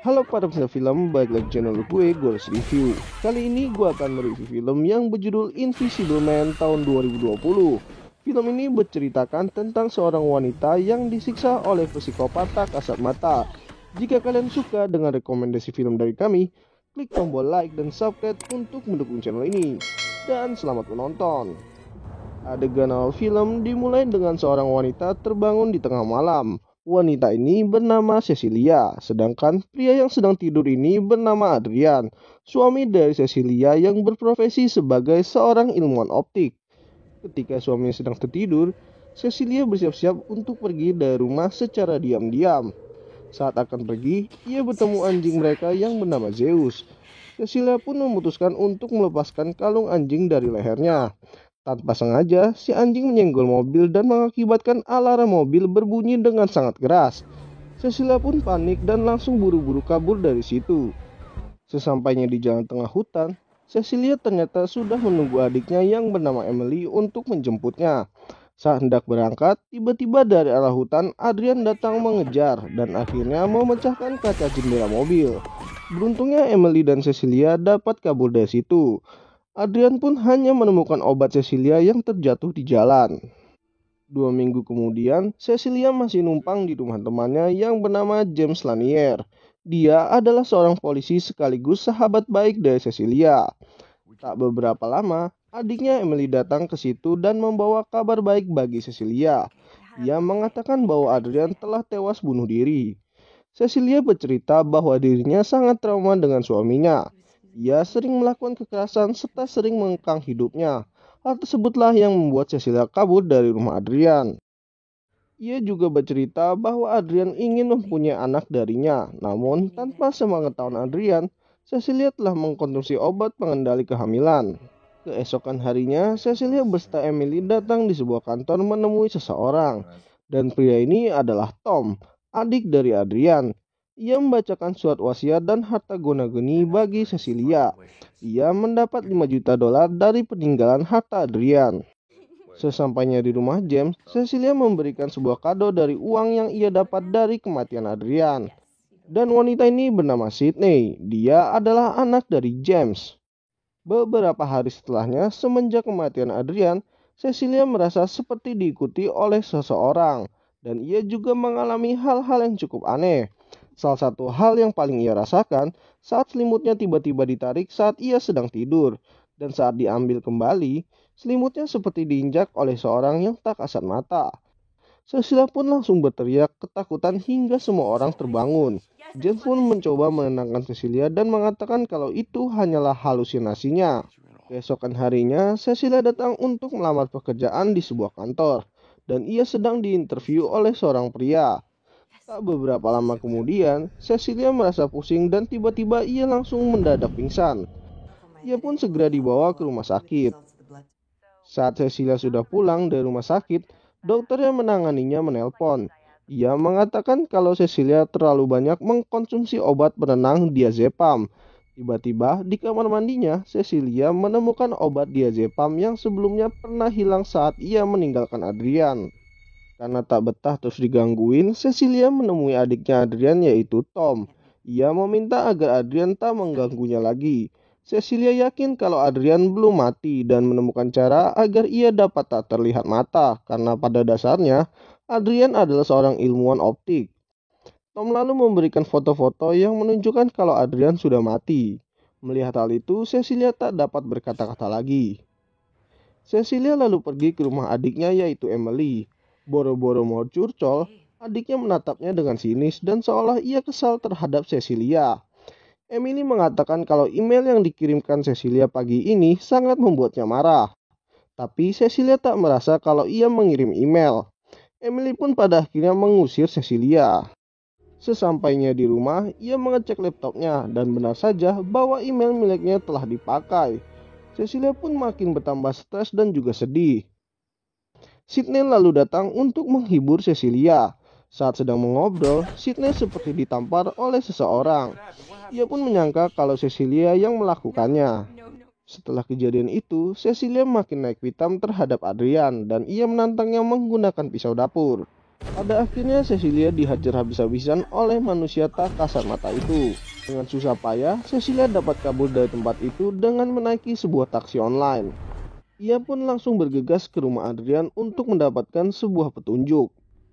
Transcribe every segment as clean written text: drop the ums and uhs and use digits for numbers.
Halo para pecinta film, balik lagi channel gue, Goals Review. Kali ini gue akan mereview film yang berjudul Invisible Man tahun 2020. Film ini berceritakan tentang seorang wanita yang disiksa oleh psikopat tak kasat mata. Jika kalian suka dengan rekomendasi film dari kami, klik tombol like dan subscribe untuk mendukung channel ini. Dan selamat menonton. Adegan awal film dimulai dengan seorang wanita terbangun di tengah malam. Wanita ini bernama Cecilia, sedangkan pria yang sedang tidur ini bernama Adrian, suami dari Cecilia yang berprofesi sebagai seorang ilmuwan optik. Ketika suaminya sedang tertidur, Cecilia bersiap-siap untuk pergi dari rumah secara diam-diam. Saat akan pergi, ia bertemu anjing mereka yang bernama Zeus. Cecilia pun memutuskan untuk melepaskan kalung anjing dari lehernya. Tanpa sengaja, si anjing menyenggol mobil dan mengakibatkan alarm mobil berbunyi dengan sangat keras. Cecilia pun panik dan langsung buru-buru kabur dari situ. Sesampainya di jalan tengah hutan, Cecilia ternyata sudah menunggu adiknya yang bernama Emily untuk menjemputnya. Saat hendak berangkat, tiba-tiba dari arah hutan, Adrian datang mengejar dan akhirnya memecahkan kaca jendela mobil. Beruntungnya Emily dan Cecilia dapat kabur dari situ. Adrian pun hanya menemukan obat Cecilia yang terjatuh di jalan. 2 minggu kemudian, Cecilia masih numpang di rumah temannya yang bernama James Lanier. Dia adalah seorang polisi sekaligus sahabat baik dari Cecilia. Tak beberapa lama, adiknya Emily datang ke situ dan membawa kabar baik bagi Cecilia. Ia mengatakan bahwa Adrian telah tewas bunuh diri. Cecilia bercerita bahwa dirinya sangat trauma dengan suaminya. Ia sering melakukan kekerasan serta sering mengekang hidupnya. Hal tersebutlah yang membuat Cecilia kabur dari rumah Adrian. Ia juga bercerita bahwa Adrian ingin mempunyai anak darinya, namun tanpa sepengetahuan Adrian, Cecilia telah mengkonsumsi obat pengendali kehamilan. Keesokan harinya, Cecilia beserta Emily datang di sebuah kantor menemui seseorang, dan pria ini adalah Tom, adik dari Adrian. Ia membacakan surat wasiat dan harta guna-guni bagi Cecilia. Ia mendapat 5 juta dolar dari peninggalan harta Adrian. Sesampainya di rumah James, Cecilia memberikan sebuah kado dari uang yang ia dapat dari kematian Adrian. Dan wanita ini bernama Sydney. Dia adalah anak dari James. Beberapa hari setelahnya, semenjak kematian Adrian, Cecilia merasa seperti diikuti oleh seseorang. Dan ia juga mengalami hal-hal yang cukup aneh. Salah satu hal yang paling ia rasakan saat selimutnya tiba-tiba ditarik saat ia sedang tidur. Dan saat diambil kembali, selimutnya seperti diinjak oleh seorang yang tak kasat mata. Cecilia pun langsung berteriak ketakutan hingga semua orang terbangun. James pun mencoba menenangkan Cecilia dan mengatakan kalau itu hanyalah halusinasinya. Keesokan harinya, Cecilia datang untuk melamar pekerjaan di sebuah kantor. Dan ia sedang diinterview oleh seorang pria. Tak beberapa lama kemudian, Cecilia merasa pusing dan tiba-tiba ia langsung mendadak pingsan. Ia pun segera dibawa ke rumah sakit. Saat Cecilia sudah pulang dari rumah sakit, dokter yang menanganinya menelpon. Ia mengatakan kalau Cecilia terlalu banyak mengkonsumsi obat penenang diazepam. Tiba-tiba di kamar mandinya, Cecilia menemukan obat diazepam yang sebelumnya pernah hilang saat ia meninggalkan Adrian. Karena tak betah terus digangguin, Cecilia menemui adiknya Adrian yaitu Tom. Ia meminta agar Adrian tak mengganggunya lagi. Cecilia yakin kalau Adrian belum mati dan menemukan cara agar ia dapat tak terlihat mata karena pada dasarnya Adrian adalah seorang ilmuwan optik. Tom lalu memberikan foto-foto yang menunjukkan kalau Adrian sudah mati. Melihat hal itu, Cecilia tak dapat berkata-kata lagi. Cecilia lalu pergi ke rumah adiknya yaitu Emily. Boro-boro mau curcol, adiknya menatapnya dengan sinis dan seolah ia kesal terhadap Cecilia. Emily mengatakan kalau email yang dikirimkan Cecilia pagi ini sangat membuatnya marah. Tapi Cecilia tak merasa kalau ia mengirim email. Emily pun pada akhirnya mengusir Cecilia. Sesampainya di rumah, ia mengecek laptopnya dan benar saja bahwa email miliknya telah dipakai. Cecilia pun makin bertambah stres dan juga sedih. Sydney lalu datang untuk menghibur Cecilia. Saat sedang mengobrol, Sydney seperti ditampar oleh seseorang. Ia pun menyangka kalau Cecilia yang melakukannya. Setelah kejadian itu, Cecilia makin naik pitam terhadap Adrian dan ia menantangnya menggunakan pisau dapur. Pada akhirnya Cecilia dihajar habis-habisan oleh manusia tak kasat mata itu. Dengan susah payah, Cecilia dapat kabur dari tempat itu dengan menaiki sebuah taksi online. Ia pun langsung bergegas ke rumah Adrian untuk mendapatkan sebuah petunjuk.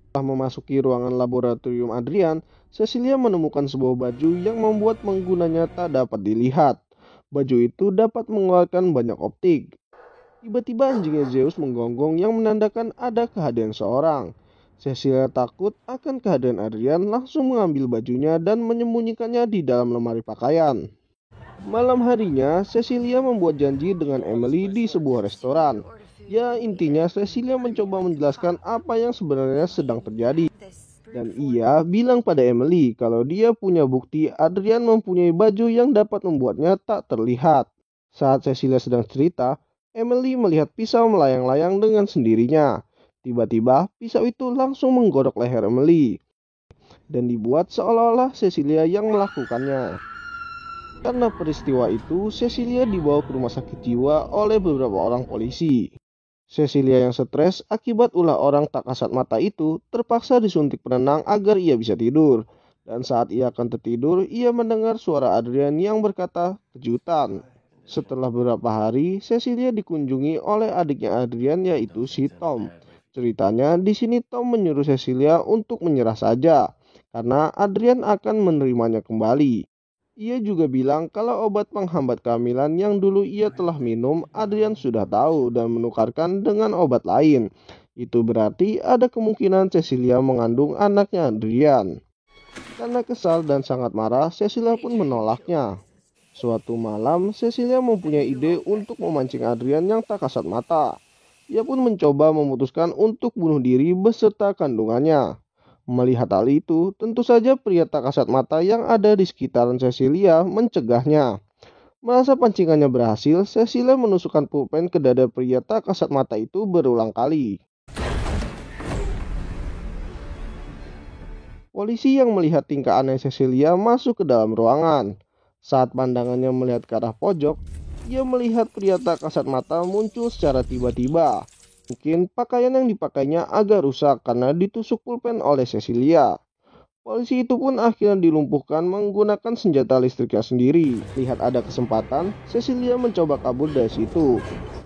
Setelah memasuki ruangan laboratorium Adrian, Cecilia menemukan sebuah baju yang membuat penggunanya tak dapat dilihat. Baju itu dapat mengeluarkan banyak optik. Tiba-tiba anjingnya Zeus menggonggong yang menandakan ada kehadiran seorang. Cecilia takut akan kehadiran Adrian, langsung mengambil bajunya dan menyembunyikannya di dalam lemari pakaian. Malam harinya, Cecilia membuat janji dengan Emily di sebuah restoran. Ya, intinya Cecilia mencoba menjelaskan apa yang sebenarnya sedang terjadi. Dan ia bilang pada Emily kalau dia punya bukti Adrian mempunyai baju yang dapat membuatnya tak terlihat. Saat Cecilia sedang cerita, Emily melihat pisau melayang-layang dengan sendirinya. Tiba-tiba, pisau itu langsung menggorok leher Emily dan dibuat seolah-olah Cecilia yang melakukannya. Karena peristiwa itu, Cecilia dibawa ke rumah sakit jiwa oleh beberapa orang polisi. Cecilia yang stres akibat ulah orang tak kasat mata itu terpaksa disuntik penenang agar ia bisa tidur. Dan saat ia akan tertidur, ia mendengar suara Adrian yang berkata, "Kejutan." Setelah beberapa hari, Cecilia dikunjungi oleh adiknya Adrian, yaitu si Tom. Ceritanya, di sini Tom menyuruh Cecilia untuk menyerah saja, karena Adrian akan menerimanya kembali. Ia juga bilang kalau obat penghambat kehamilan yang dulu ia telah minum, Adrian sudah tahu dan menukarkan dengan obat lain. Itu berarti ada kemungkinan Cecilia mengandung anaknya Adrian. Karena kesal dan sangat marah, Cecilia pun menolaknya. Suatu malam, Cecilia mempunyai ide untuk memancing Adrian yang tak kasat mata. Ia pun mencoba memutuskan untuk bunuh diri beserta kandungannya. Melihat hal itu, tentu saja pria tak kasat mata yang ada di sekitaran Cecilia mencegahnya. Merasa pancingannya berhasil, Cecilia menusukkan pulpen ke dada pria tak kasat mata itu berulang kali. Polisi yang melihat tingkah aneh Cecilia masuk ke dalam ruangan. Saat pandangannya melihat ke arah pojok, ia melihat pria tak kasat mata muncul secara tiba-tiba. Mungkin pakaian yang dipakainya agak rusak karena ditusuk pulpen oleh Cecilia. Polisi itu pun akhirnya dilumpuhkan menggunakan senjata listriknya sendiri. Lihat ada kesempatan, Cecilia mencoba kabur dari situ.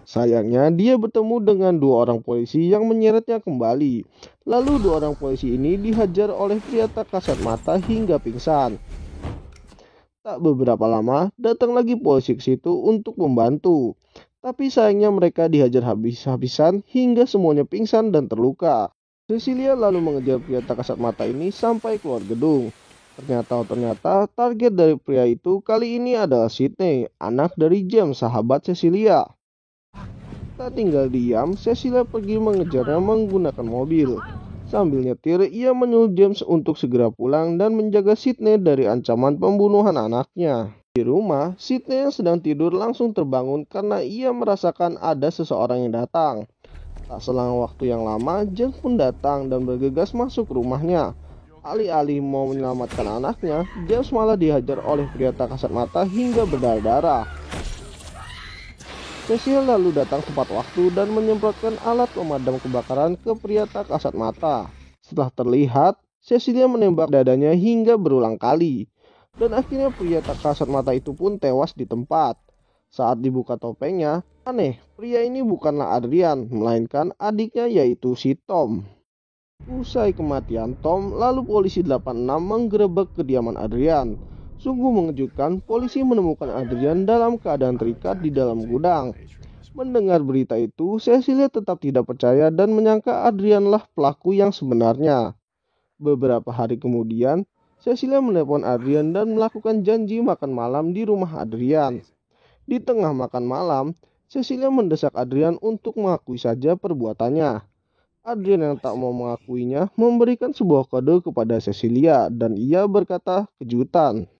Sayangnya dia bertemu dengan dua orang polisi yang menyeretnya kembali. Lalu dua orang polisi ini dihajar oleh pria tak kasat mata hingga pingsan. Tak beberapa lama, datang lagi polisi ke situ untuk membantu. Tapi sayangnya mereka dihajar habis-habisan hingga semuanya pingsan dan terluka. Cecilia lalu mengejar pria tak kasat mata ini sampai keluar gedung. Ternyata target dari pria itu kali ini adalah Sydney, anak dari James, sahabat Cecilia. Tak tinggal diam, Cecilia pergi mengejarnya menggunakan mobil. Sambil nyetir, ia menyuruh James untuk segera pulang dan menjaga Sydney dari ancaman pembunuhan anaknya. Di rumah, Sydney yang sedang tidur langsung terbangun karena ia merasakan ada seseorang yang datang. Tak selang waktu yang lama, James pun datang dan bergegas masuk rumahnya. Alih-alih mau menyelamatkan anaknya, James malah dihajar oleh pria tak kasat mata hingga berdarah-darah. Cecilia lalu datang tepat waktu dan menyemprotkan alat pemadam kebakaran ke pria tak kasat mata. Setelah terlihat, Cecilia menembak dadanya hingga berulang kali. Dan akhirnya pria tak kasat mata itu pun tewas di tempat. Saat dibuka topengnya, aneh, pria ini bukanlah Adrian, melainkan adiknya yaitu si Tom. Usai kematian Tom, lalu polisi 86 menggerebek kediaman Adrian. Sungguh mengejutkan, polisi menemukan Adrian dalam keadaan terikat di dalam gudang. Mendengar berita itu, Cecilia tetap tidak percaya dan menyangka Adrianlah pelaku yang sebenarnya. Beberapa hari kemudian, Cecilia menelpon Adrian dan melakukan janji makan malam di rumah Adrian. Di tengah makan malam, Cecilia mendesak Adrian untuk mengakui saja perbuatannya. Adrian yang tak mau mengakuinya memberikan sebuah kode kepada Cecilia dan ia berkata kejutan.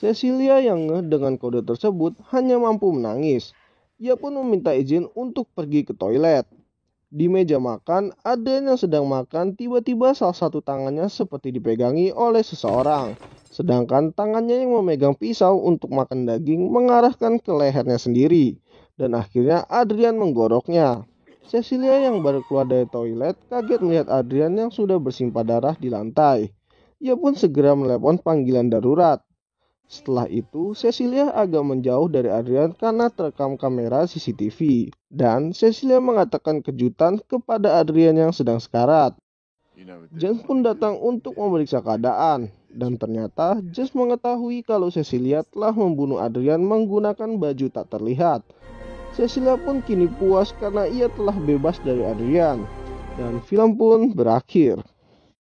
Cecilia yang ngeh dengan kode tersebut hanya mampu menangis. Ia pun meminta izin untuk pergi ke toilet. Di meja makan, Adrian yang sedang makan tiba-tiba salah satu tangannya seperti dipegangi oleh seseorang. Sedangkan tangannya yang memegang pisau untuk makan daging mengarahkan ke lehernya sendiri. Dan akhirnya Adrian menggoroknya. Cecilia yang baru keluar dari toilet kaget melihat Adrian yang sudah bersimpah darah di lantai. Ia pun segera menelepon panggilan darurat. Setelah itu, Cecilia agak menjauh dari Adrian karena terekam kamera CCTV. Dan Cecilia mengatakan kejutan kepada Adrian yang sedang sekarat. James pun datang untuk memeriksa keadaan. Dan ternyata James mengetahui kalau Cecilia telah membunuh Adrian menggunakan baju tak terlihat. Cecilia pun kini puas karena ia telah bebas dari Adrian. Dan film pun berakhir.